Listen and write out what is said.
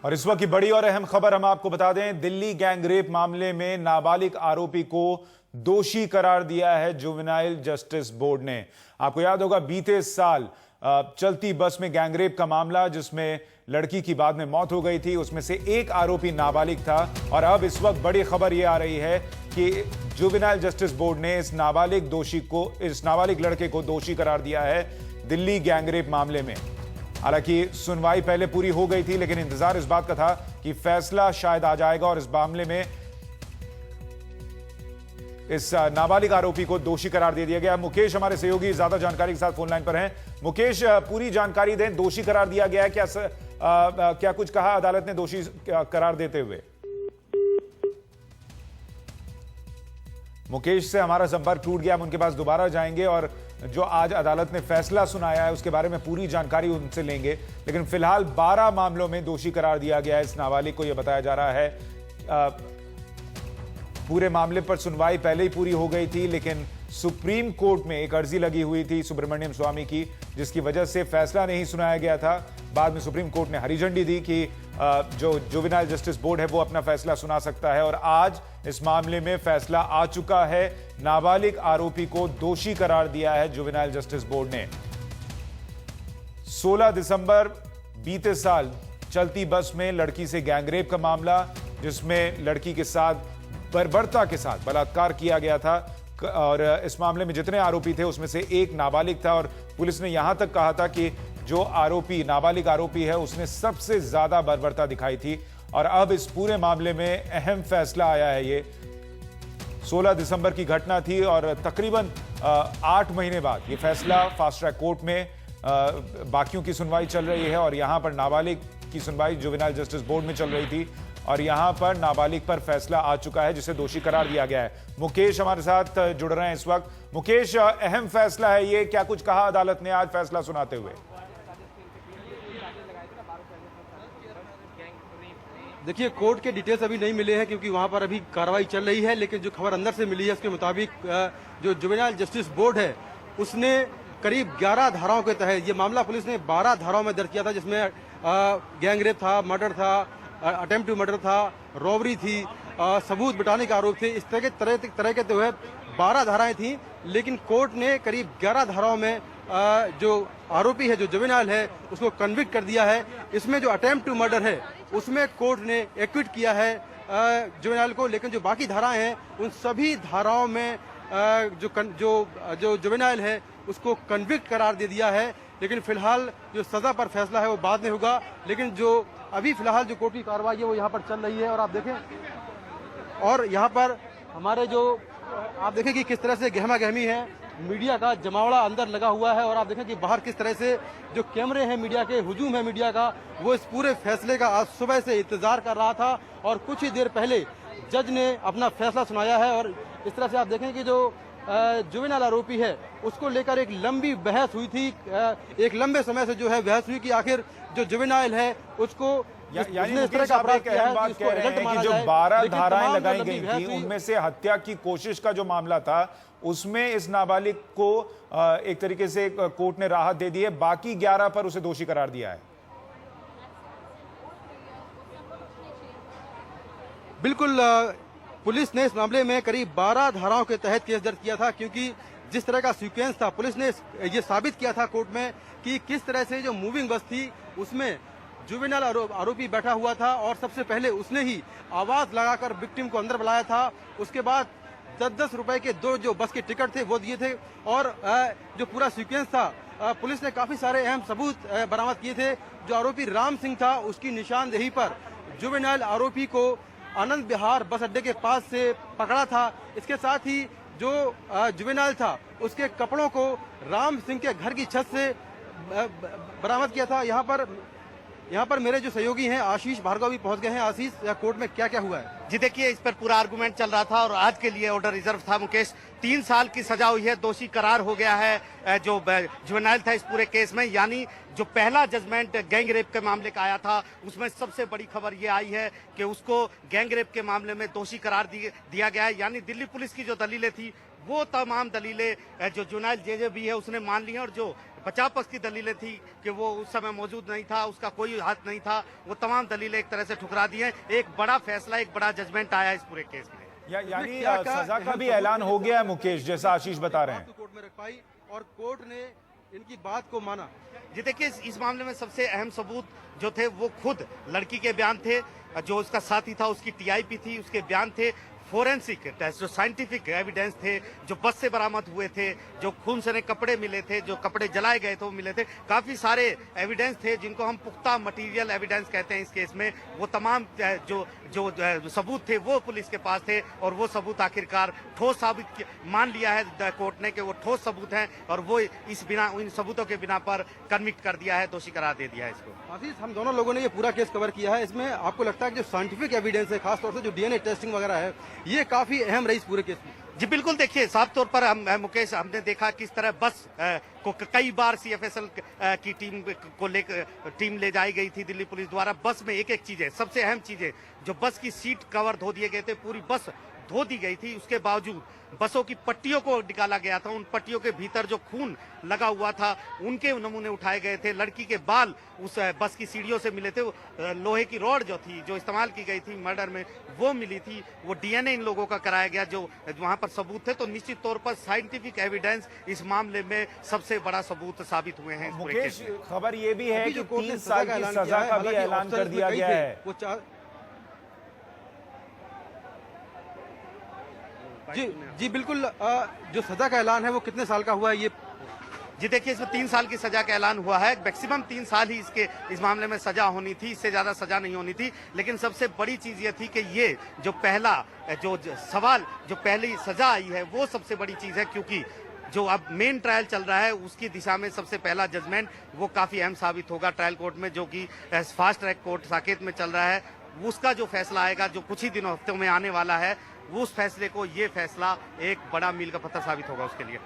और इस वक्त की बड़ी और अहम खबर हम आपको बता दें, दिल्ली गैंगरेप मामले में नाबालिग आरोपी को दोषी करार दिया है जुवेनाइल जस्टिस बोर्ड ने। आपको याद होगा बीते साल चलती बस में गैंगरेप का मामला, जिसमें लड़की की बाद में मौत हो गई थी, उसमें से एक आरोपी नाबालिग था। और अब इस वक्त बड़ी खबर यह आ रही है कि जुवेनाइल जस्टिस बोर्ड ने इस नाबालिग लड़के को दोषी करार दिया है दिल्ली गैंगरेप मामले में। हालांकि सुनवाई पहले पूरी हो गई थी, लेकिन इंतजार इस बात का था कि फैसला शायद आ जाएगा और इस मामले में इस नाबालिग आरोपी को दोषी करार दे दिया गया। मुकेश हमारे सहयोगी ज्यादा जानकारी के साथ फोन लाइन पर हैं। मुकेश, पूरी जानकारी दें, दोषी करार दिया गया है, क्या कुछ कहा अदालत ने दोषी करार देते हुए? मुकेश से हमारा संपर्क टूट गया, हम उनके पास दोबारा जाएंगे और जो आज अदालत ने फैसला सुनाया है उसके बारे में पूरी जानकारी उनसे लेंगे। लेकिन फिलहाल 12 मामलों में दोषी करार दिया गया है इस नाबालिग को, यह बताया जा रहा है। पूरे मामले पर सुनवाई पहले ही पूरी हो गई थी, लेकिन सुप्रीम कोर्ट में एक अर्जी लगी हुई थी सुब्रमण्यम स्वामी की, जिसकी वजह से फैसला नहीं सुनाया गया था। बाद में सुप्रीम कोर्ट ने हरी झंडी दी कि जो जुवेनाइल जस्टिस बोर्ड है वो अपना फैसला सुना सकता है। और आज इस मामले में फैसला आ चुका है। नाबालिग आरोपी को दोषी करार दिया है जुवेनाइल जस्टिस बोर्ड ने। 16 दिसंबर बीते साल चलती बस में लड़की से गैंगरेप का मामला, जिसमें लड़की के साथ बर्बरता के साथ बलात्कार किया गया था। और इस मामले में जितने आरोपी थे उसमें से एक नाबालिग था। और पुलिस ने यहां तक कहा था कि जो आरोपी नाबालिग आरोपी है उसने सबसे ज्यादा बर्बरता दिखाई थी। और अब इस पूरे मामले में अहम फैसला आया है। ये 16 दिसंबर की घटना थी और तकरीबन 8 महीने बाद ये फैसला फास्ट ट्रैक कोर्ट में बाकियों की सुनवाई चल रही है। और यहां पर नाबालिग की सुनवाई जुवेनाइल जस्टिस बोर्ड में चल रही थी और यहां पर नाबालिग पर फैसला आ चुका है, जिसे दोषी करार दिया गया है। मुकेश हमारे साथ जुड़ रहे हैं इस वक्त। मुकेश, अहम फैसला है ये, क्या कुछ कहा अदालत ने आज फैसला सुनाते हुए? देखिए, कोर्ट के डिटेल्स अभी नहीं मिले हैं क्योंकि वहां पर अभी कार्रवाई चल रही है। लेकिन जो खबर अंदर से मिली है उसके मुताबिक जो जुवेनाइल जस्टिस बोर्ड है उसने करीब 11 धाराओं के तहत ये मामला पुलिस ने 12 धाराओं में दर्ज किया था, जिसमें गैंगरेप था, मर्डर था, अटेम्प्ट टू मर्डर था, रॉबरी थी, सबूत बिटाने का आरोप थे। इस तरह के जो है 12 धाराएं थी। लेकिन कोर्ट ने करीब 11 धाराओं में जो आरोपी है, जो जुवेनाइल है, उसको कन्विक्ट कर दिया है। इसमें जो अटेम्प्ट टू मर्डर है उसमें कोर्ट ने एक्विट किया है जुवेनाइल को। लेकिन जो बाकी धाराएं हैं उन सभी धाराओं में जो जुवेनाइल है उसको कन्विक्ट करार दे दिया है। लेकिन फिलहाल जो सजा पर फैसला है वो बाद में होगा। लेकिन जो अभी फिलहाल जो कोर्ट की कार्रवाई है वो यहाँ पर चल रही है। और आप देखें, और यहाँ पर हमारे जो आप देखें कि किस तरह से गहमा गहमी है, मीडिया का जमावड़ा अंदर लगा हुआ है। और आप देखें कि बाहर किस तरह से जो कैमरे हैं मीडिया के, हुजूम है मीडिया का, वो इस पूरे फैसले का आज सुबह से इंतजार कर रहा था। और कुछ ही देर पहले जज ने अपना फैसला सुनाया है। और इस तरह से आप देखें कि जो जुवेनाइल आरोपी है उसको लेकर एक लंबी बहस हुई थी। एक लंबे समय से जो है बहस हुई कि आखिर जो जुवेनाइल है उसको यानी इस तरह का बात कह रहे हैं कि जो 12 धाराएं लगाई गई थी उनमें से हत्या की कोशिश का जो मामला था उसमें इस नाबालिग को एक तरीके से कोर्ट ने राहत दे दी है, बाकी 11 पर उसे दोषी करार दिया है। बिल्कुल, पुलिस ने इस मामले में करीब 12 धाराओं के तहत केस दर्ज किया था, क्योंकि जिस तरह का सीक्वेंस था पुलिस ने ये साबित किया था कोर्ट में कि किस तरह से जो मूविंग बस थी उसमें जुवेनाइल आरोपी बैठा हुआ था और सबसे पहले उसने ही आवाज लगाकर विक्टिम को अंदर बुलाया था। उसके बाद 10-10 रुपए के 2 जो बस के टिकट थे वो दिए थे। और जो पूरा सीक्वेंस था, पुलिस ने काफी सारे अहम सबूत बरामद किए थे। जो आरोपी राम सिंह था उसकी निशानदेही पर जुवेनाइल आरोपी को आनंद विहार बस अड्डे के पास से पकड़ा था। इसके साथ ही जो जुवेनाइल था उसके कपड़ों को राम सिंह के घर की छत से बरामद किया था। यहाँ पर मेरे जो सहयोगी हैं आशीष भार्गव भी पहुंच गए हैं। आशीष, कोर्ट में क्या क्या हुआ है? जी देखिए, इस पर पूरा आर्गुमेंट चल रहा था और आज के लिए ऑर्डर रिजर्व था। मुकेश, 3 साल की सजा हुई है, दोषी करार हो गया है जो जुवेनाइल था इस पूरे केस में। यानी जो पहला जजमेंट गैंग रेप के मामले का आया था उसमें सबसे बड़ी खबर ये आई है कि उसको गैंग रेप के मामले में दोषी करार दिया गया है। यानी दिल्ली पुलिस की जो दलीलें थी वो तमाम दलीलें जो जुवेनाइल जेजे भी है उसने मान ली है। और जो बचाव पक्ष की दलीलें थी कि वो उस समय मौजूद नहीं था, उसका कोई हाथ नहीं था, वो तमाम दलीलें एक तरह से ठुकरा दी हैं। एक बड़ा फैसला, एक बड़ा जजमेंट आया इस पूरे केस में। यानी सजा का भी ऐलान हो गया है मुकेश, जैसा आशीष बता रहे हैं। कोर्ट में रखवाई और कोर्ट ने इनकी बात को माना। जी देखिए, इस मामले में सबसे अहम सबूत जो थे वो खुद लड़की के बयान थे, जो उसका साथी था उसकी टीआईपी थी, उसके बयान थे। फोरेंसिक टेस्ट, जो साइंटिफिक एविडेंस थे, जो बस से बरामद हुए थे, जो खून से कपड़े मिले थे, जो कपड़े जलाए गए थे वो मिले थे, काफी सारे एविडेंस थे जिनको हम पुख्ता मटेरियल एविडेंस कहते हैं इस केस में। वो तमाम जो सबूत थे वो पुलिस के पास थे और वो सबूत आखिरकार ठोस साबित मान लिया है कोर्ट ने कि वो ठोस सबूत हैं और वो इन सबूतों के बिना पर कन्विक्ट कर दिया है, दोषी करार दे दिया है इसको। आशीष, हम दोनों लोगों ने ये पूरा केस कवर किया है, इसमें आपको लगता है कि जो साइंटिफिक एविडेंस है, खासतौर से जो डीएनए टेस्टिंग वगैरह है, ये काफी अहम रही इस पूरे केस में? जी बिल्कुल, देखिए साफ तौर पर मुकेश, हमने देखा किस तरह बस को कई बार सीएफएसएल की टीम ले जाई गई थी दिल्ली पुलिस द्वारा। बस में एक एक चीजें, सबसे अहम चीजें, जो बस की सीट कवर धो दिए गए थे, पूरी बस धो दी गई थी, उसके बावजूद बसों की पट्टियों को निकाला गया था। उन पट्टियों के भीतर जो खून लगा हुआ था उनके नमूने उठाए गए थे। लड़की के बाल उस बस की सीढ़ियों से मिले थे। लोहे की रॉड जो थी, जो इस्तेमाल की गई थी मर्डर में, वो मिली थी। वो डीएनए इन लोगों का कराया गया जो वहां पर सबूत थे। तो निश्चित तौर पर साइंटिफिक एविडेंस इस मामले में सबसे बड़ा सबूत साबित हुए हैं। मुकेश, खबर ये भी है कि 3 साल की सजा का भी ऐलान कर दिया गया है। जी बिल्कुल, जो सजा का ऐलान है वो कितने साल का हुआ है? ये जी देखिए, इसमें 3 साल की सजा का ऐलान हुआ है। मैक्सिमम 3 साल ही इस मामले में सजा होनी थी, इससे ज्यादा सजा नहीं होनी थी। लेकिन सबसे बड़ी चीज ये थी कि ये जो पहली सजा आई है वो सबसे बड़ी चीज है, क्योंकि जो अब मेन ट्रायल चल रहा है उसकी दिशा में सबसे पहला जजमेंट वो काफी अहम साबित होगा ट्रायल कोर्ट में, जो कि फास्ट ट्रैक कोर्ट साकेत में चल रहा है। उसका जो फैसला आएगा, जो कुछ ही दिनों हफ्तों में आने वाला है, उस फैसले को, ये फैसला एक बड़ा मील का पत्थर साबित होगा उसके लिए।